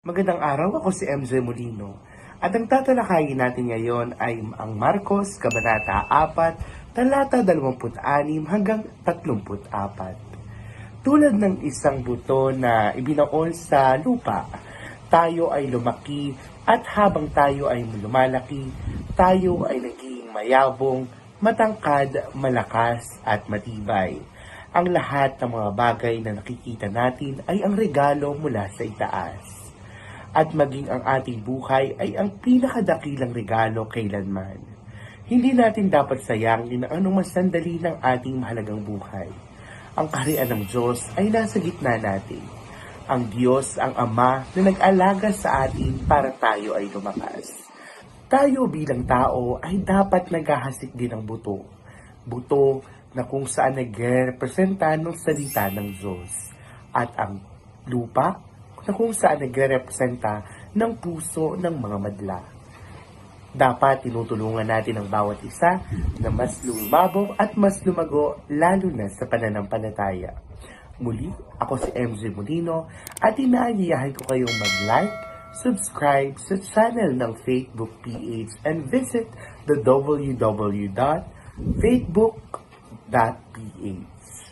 Magandang araw, ako si MJ Molino. At ang tatalakayin natin ngayon ay ang Marcos, Kabanata 4, talata 26 hanggang 34. Tulad ng isang buto na ibinaon sa lupa, tayo ay lumaki at habang tayo ay lumalaki, tayo ay naging mayabong, matangkad, malakas at matibay. Ang lahat ng mga bagay na nakikita natin ay ang regalo mula sa itaas. At maging ang ating buhay ay ang pinakadakilang regalo kailanman. Hindi natin dapat sayangin ang anumang sandali ng ating mahalagang buhay. Ang kaharian ng Diyos ay nasa gitna natin. Ang Diyos ang Ama na nag-alaga sa atin para tayo ay lumakas. Tayo bilang tao ay dapat naghahasik din ng buto. Buto na kung saan nagre-representa ng salita ng Diyos. At ang lupa na kung saan nagre-representa ng puso ng mga madla. Dapat tinutulungan natin ang bawat isa na mas lumabog at mas lumago lalo na sa pananampalataya. Muli, ako si MJ Molino at inaayayahan ko kayong mag-like, subscribe sa channel ng Facebook PH and visit the www.facebook.ph.